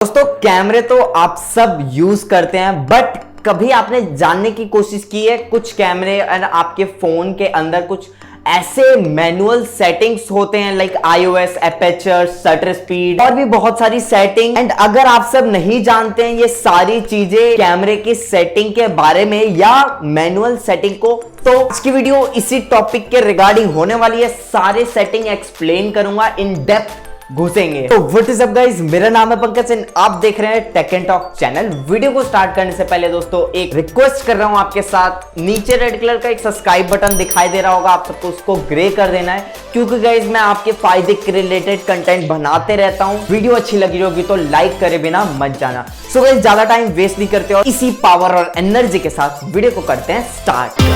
दोस्तों कैमरे तो आप सब यूज करते हैं, बट कभी आपने जानने की कोशिश की है कुछ कैमरे एंड आपके फोन के अंदर कुछ ऐसे मैनुअल सेटिंग्स होते हैं like iOS, aperture, shutter speed और भी बहुत सारी सेटिंग। एंड अगर आप सब नहीं जानते हैं ये सारी चीजें कैमरे की सेटिंग के बारे में या मैनुअल सेटिंग को, तो आज की वीडियो इसी टॉपिक के रिगार्डिंग होने वाली है। सारे सेटिंग एक्सप्लेन करूंगा, इन डेप्थ घुसेंगे। तो व्हाट इज अप गाइस, मेरा नाम है पंकज एंड आप देख रहे हैं Tech and Talk channel. Video को स्टार्ट करने से पहले दोस्तों एक रिक्वेस्ट कर रहा हूं आपके साथ, नीचे रेड कलर का एक सब्सक्राइब बटन दिखाई दे रहा होगा, आप सबको उसको ग्रे कर देना है, क्योंकि गाइस मैं आपके फायदे के रिलेटेड कंटेंट बनाते रहता हूं। वीडियो अच्छी लगी होगी तो लाइक करे बिना मत जाना। सो गाइस ज्यादा टाइम वेस्ट नहीं करते और इसी पावर और एनर्जी के साथ वीडियो को करते हैं स्टार्ट।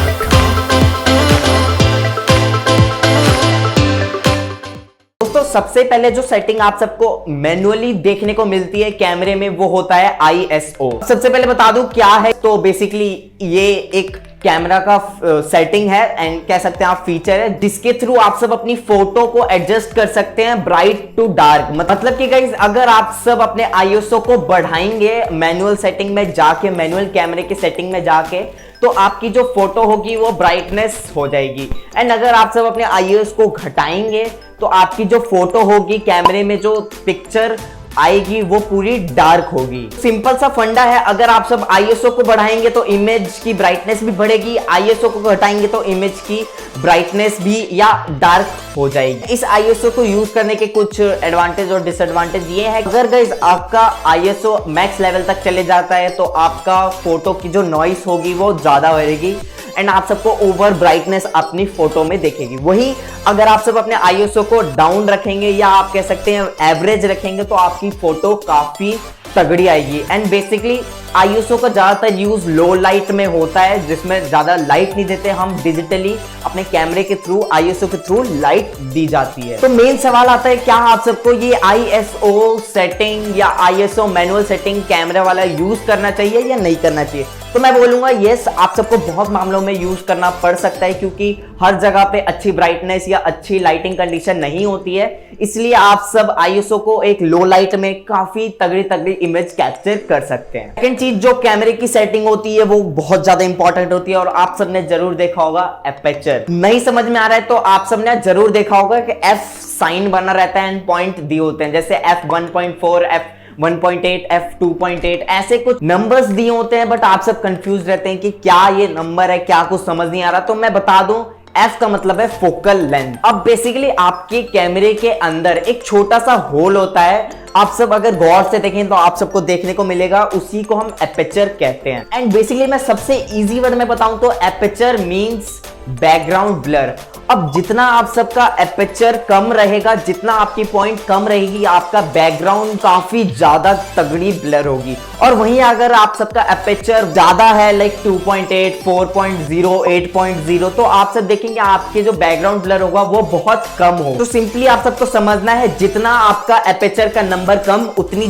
दोस्तों सबसे पहले जो सेटिंग आप सबको मैनुअली देखने को मिलती है कैमरे में वो होता है ISO। सबसे पहले बता दूं क्या है, तो बेसिकली ये एक कैमरा का सेटिंग है एंड कह सकते हैं आप फीचर है जिसके थ्रू आप सब अपनी फोटो को एडजस्ट कर सकते हैं ब्राइट टू डार्क। मतलब कि गाइस अगर आप सब अपने ISO को बढ़ाएंगे मैनुअल सेटिंग में जाके, मैनुअल कैमरे की सेटिंग में जाके, तो आपकी जो फोटो होगी वो ब्राइटनेस हो जाएगी। एंड अगर आप सब अपने ISO को घटाएंगे तो आपकी जो फोटो होगी, कैमरे में जो पिक्चर आएगी वो पूरी डार्क होगी। सिंपल सा फंडा है, अगर आप सब ISO को बढ़ाएंगे तो इमेज की ब्राइटनेस भी बढ़ेगी, ISO को घटाएंगे तो इमेज की ब्राइटनेस भी या डार्क हो जाएगी। इस ISO को यूज करने के कुछ एडवांटेज और डिसएडवांटेज ये है, अगर गाइस आपका ISO मैक्स लेवल तक चले जाता है तो आपका फोटो की जो नॉइस होगी वो ज्यादा रहेगी एंड आप सबको ओवर ब्राइटनेस अपनी फोटो में देखेगी। वही अगर आप सब अपने ISO को डाउन रखेंगे या आप कह सकते हैं एवरेज रखेंगे तो आपकी फोटो काफी तगड़ी आएगी। एंड बेसिकली ISO का ज्यादातर यूज लो लाइट में होता है, जिसमें ज्यादा लाइट नहीं देते हम, डिजिटली अपने कैमरे के थ्रू, ISO के थ्रू लाइट दी जाती है। तो मेन सवाल आता है क्या आप सबको ये ISO सेटिंग या ISO मैनुअल सेटिंग कैमरा वाला यूज करना चाहिए या नहीं करना चाहिए? तो मैं बोलूंगा यस, आप सबको बहुत मामलों में यूज करना पड़ सकता है, क्योंकि हर जगह पे अच्छी ब्राइटनेस या अच्छी लाइटिंग कंडीशन नहीं होती है, इसलिए आप सब ISO को एक लो लाइट में काफी तगड़ी तगड़ी इमेज कैप्चर कर सकते हैं। सेकंड चीज जो कैमरे की सेटिंग होती है वो बहुत ज्यादा इंपॉर्टेंट होती है और आप सबने जरूर देखा होगा एपर्चर। नहीं समझ में आ रहा है तो आप सबने जरूर देखा होगा कि F साइन बना रहता है एंड पॉइंट दिए होते हैं, जैसे F1.4, F1.8, F2.8 ऐसे कुछ नंबर्स दिए होते हैं, बट आप सब कंफ्यूज रहते हैं कि क्या ये नंबर है, क्या कुछ समझ नहीं आ रहा। तो मैं बता दूं F का मतलब है फोकल लेंथ। अब बेसिकली आपके कैमरे के अंदर एक छोटा सा होल होता है, आप सब अगर गौर से देखें तो आप सबको देखने को मिलेगा, उसी को हम एपर्चर कहते हैं। एंड बेसिकली मैं सबसे इजी वर्ड में बताऊं तो एपर्चर मींस बैकग्राउंड ब्लर। अब जितना आप सबका एपर्चर कम रहेगा, जितना आपकी पॉइंट कम रहेगी, आपका बैकग्राउंड काफी ज्यादा तगड़ी ब्लर होगी। और वहीं अगर आप सबका एपर्चर ज्यादा है लाइक 2.8, 4.0, 8.0, तो आप सब देखेंगे आपके जो बैकग्राउंड ब्लर होगा वो बहुत कम हो। तो सिंपली आप सबको समझना है जितना आपका एपर्चर का नंबर कम, उतनी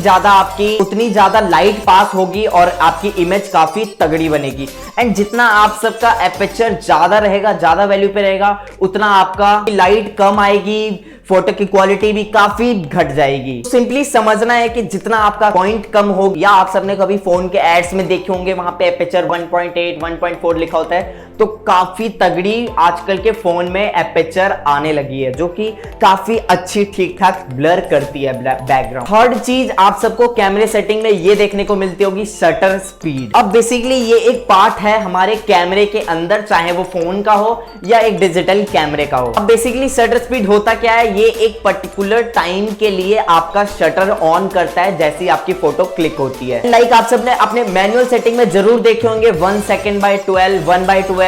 ज्यादा लाइट पास होगी और आपकी इमेज काफी तगड़ी बनेगी। एंड जितना आप सबका एपर्चर ज्यादा रहेगा, ज्यादा वैल्यू पे रहेगा, उतना आपका लाइट कम आएगी, फोटो की क्वालिटी भी काफी घट जाएगी। सिंपली समझना है कि जितना आपका पॉइंट कम हो, या आप सबने कभी फोन के एड्स में देखे होंगे वहां पे एपर्चर 1.8, 1.4 लिखा होता है, तो काफी तगड़ी आजकल के फोन में एपर्चर आने लगी है जो कि काफी अच्छी ठीक ठाक ब्लर करती है बैकग्राउंड। थर्ड चीज आप सबको कैमरे सेटिंग में ये देखने को मिलती होगी शटर स्पीड। अब बेसिकली ये एक पार्ट है हमारे कैमरे के अंदर, चाहे वो फोन का हो या एक डिजिटल कैमरे का हो। अब बेसिकली शटर स्पीड होता क्या है, ये एक पर्टिकुलर टाइम के लिए आपका शटर ऑन करता है जैसी आपकी फोटो क्लिक होती है। लाइक आप सबने अपने मैनुअल सेटिंग में जरूर देखे होंगे 1 second/12, 1/12,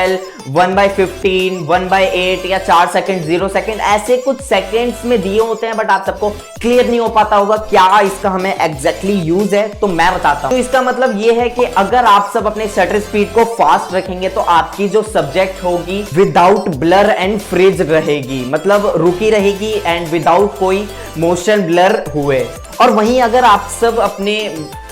1/15, 1/8 या 4 सेकंड, 0 सेकंड, ऐसे कुछ सेकंड्स में दिए होते हैं, बट आप सबको क्लियर नहीं हो पाता होगा क्या इसका हमें एग्जैक्टली यूज है। तो मैं बताता हूं। तो इसका मतलब ये है कि अगर आप सब अपने शटर स्पीड को फास्ट रखेंगे तो आपकी जो सब्जेक्ट होगी विदाउट ब्लर एंड फ्रीज रहेगी, मतलब रुकी रहेगी एंड विदाउट कोई मोशन ब्लर हुए। और वहीं अगर आप सब अपने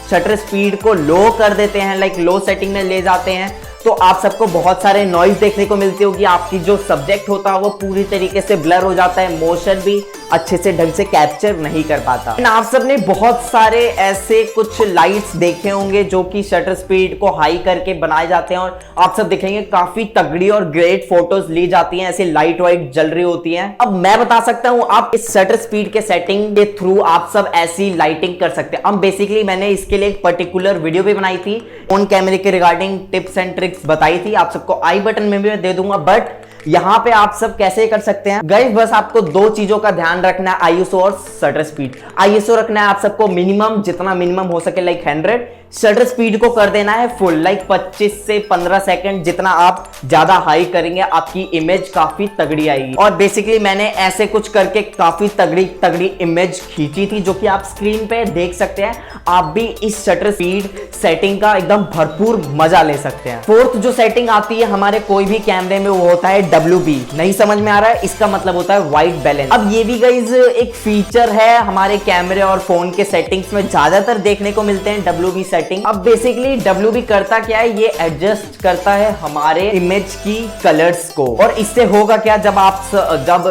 शटर स्पीड को लो कर देते हैं, लाइक लो सेटिंग में ले जाते हैं, तो आप सबको बहुत सारे नॉइज देखने को मिलती होगी, आपकी जो सब्जेक्ट होता है वो पूरी तरीके से ब्लर हो जाता है, मोशन भी अच्छे से ढंग से कैप्चर नहीं कर पाता। आप सबने बहुत सारे ऐसे कुछ लाइट्स देखे होंगे जो कि शटर स्पीड को हाई करके बनाए जाते हैं और आप सब देखेंगे काफी तगड़ी और ग्रेट फोटोज ली जाती हैं, ऐसे लाइट वाइट जल रही होती हैं। अब मैं बता सकता हूं आप इस शटर स्पीड के सेटिंग के थ्रू आप सब ऐसी लाइटिंग कर सकते हैं। अब बेसिकली मैंने इसके लिए एक पर्टिकुलर वीडियो भी बनाई थी, फोन कैमरे के रिगार्डिंग टिप्स एंड ट्रिक्स बताई थी, आप सबको आई बटन में भी मैं दे दूंगा। बट यहां पे आप सब कैसे कर सकते हैं गाइस, बस आपको दो चीजों का ध्यान रखना है, आईएसओ और शटर स्पीड। आईएसओ रखना है आप सबको मिनिमम, जितना मिनिमम हो सके लाइक 100। शटर स्पीड को कर देना है फुल, लाइक 25 से 15 सेकंड। जितना आप ज्यादा हाई करेंगे आपकी इमेज काफी तगड़ी आएगी। और बेसिकली मैंने ऐसे कुछ करके काफी तगड़ी तगड़ी इमेज खींची थी जो कि आप स्क्रीन पे देख सकते हैं। आप भी इस शटर स्पीड सेटिंग का एकदम भरपूर मजा ले सकते हैं। फोर्थ जो सेटिंग आती है हमारे कोई भी कैमरे में वो होता है WB। नहीं समझ में आ रहा है, इसका मतलब होता है वाइट बैलेंस। अब ये भी गाइस एक फीचर है हमारे कैमरे और फोन के सेटिंग्स में ज्यादातर देखने को मिलते हैं WB सेटिंग। अब बेसिकली WB करता क्या है, ये एडजस्ट करता है हमारे इमेज की कलर्स को। और इससे होगा क्या, जब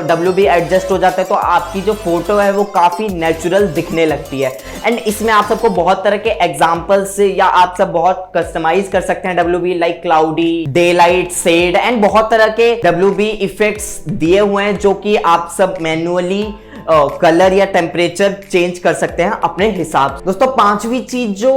WB एडजस्ट हो जाता है तो आपकी जो फोटो है वो काफी नेचुरल दिखने लगती है। एंड इसमें आप सबको बहुत तरह के एग्जांपल्स या आप सब बहुत कस्टमाइज कर सकते हैं WB, like cloudy, daylight, shade and बहुत तरह के WB इफेक्ट्स दिए हुए हैं जो कि आप सब मैन्युअली कलर या टेम्परेचर चेंज कर सकते हैं अपने हिसाब से। दोस्तों पांचवी चीज जो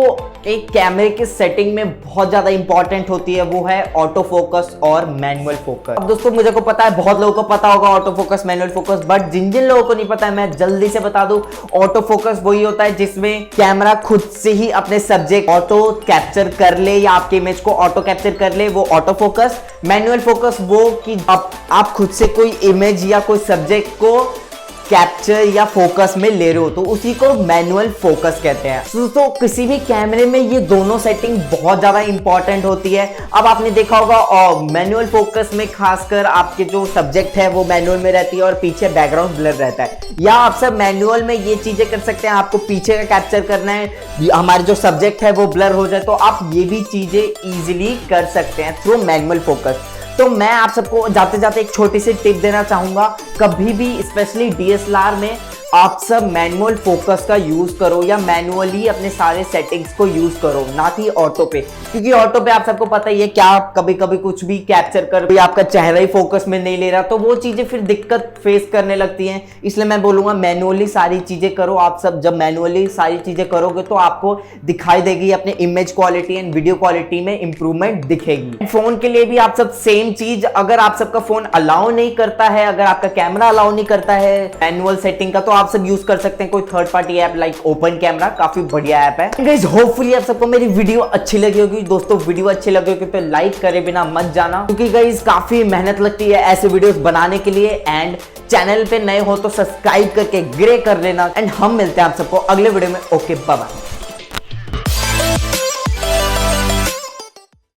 एक कैमरे के सेटिंग में बहुत ज्यादा इंपॉर्टेंट होती है वो है ऑटो फोकस और मैनुअल फोकस। अब दोस्तों मुझे को पता है बहुत लोगों को पता होगा autofocus, manual focus, but जिन जिन लोगों को नहीं पता है मैं जल्दी से बता दूं। ऑटो फोकस वही होता है जिसमें कैमरा खुद से ही अपने सब्जेक्ट ऑटो कैप्चर कर ले या आपके इमेज को ऑटो कैप्चर कर ले, वो ऑटो फोकस। मैनुअल फोकस वो कि आप खुद से कोई इमेज या कोई सब्जेक्ट को कैप्चर या फोकस में ले रहे हो तो उसी को मैनुअल फोकस कहते हैं। दोस्तों किसी भी कैमरे में ये दोनों सेटिंग बहुत ज्यादा इंपॉर्टेंट होती है। अब आपने देखा होगा मैनुअल फोकस में खासकर आपके जो सब्जेक्ट है वो मैनुअल में रहती है और पीछे बैकग्राउंड ब्लर रहता है। या आप सब मैनुअल में ये चीजें कर सकते हैं, आपको पीछे का कैप्चर करना है, हमारे जो सब्जेक्ट है वो ब्लर हो जाए तो आप ये भी चीजें इजिली कर सकते हैं थ्रू मैनुअल फोकस। तो मैं आप सबको जाते जाते एक छोटी सी टिप देना चाहूंगा, कभी भी स्पेशली DSLR में आप सब मैनुअल फोकस का यूज करो या मैनुअली अपने सारे सेटिंग्स को यूज करो, ना कि ऑटो पे। क्योंकि ऑटो पे आप सबको पता ही है क्या कभी कभी कुछ भी कैप्चर कर भी आपका चेहरा ही फोकस में नहीं ले रहा तो वो चीजें फिर दिक्कत फेस करने लगती हैं। इसलिए मैं बोलूंगा मैनुअली सारी चीजें करो। आप सब जब मैनुअली सारी चीजें करोगे तो आपको दिखाई देगी अपने image quality and video quality में इंप्रूवमेंट दिखेगी। फोन के लिए भी आप सब सेम चीज, अगर आप सबका फोन अलाउ नहीं करता है, अगर आपका कैमरा अलाउ नहीं करता है मैनुअल सेटिंग का, तो आप सब यूज कर सकते हैं कोई third party app like open camera, काफी बढ़िया ऐप है। गाइस होपफुली आप सबको मेरी वीडियो अच्छी लगी होगी। दोस्तों वीडियो अच्छी लगी होगी तो लाइक करे बिना मत जाना, क्योंकि गाइस काफी मेहनत लगती है ऐसे वीडियोस बनाने के लिए। एंड चैनल पे नए हो तो सब्सक्राइब करके ग्रे कर लेना। एंड हम मिलते हैं आप सबको अगले वीडियो में। Okay bye bye.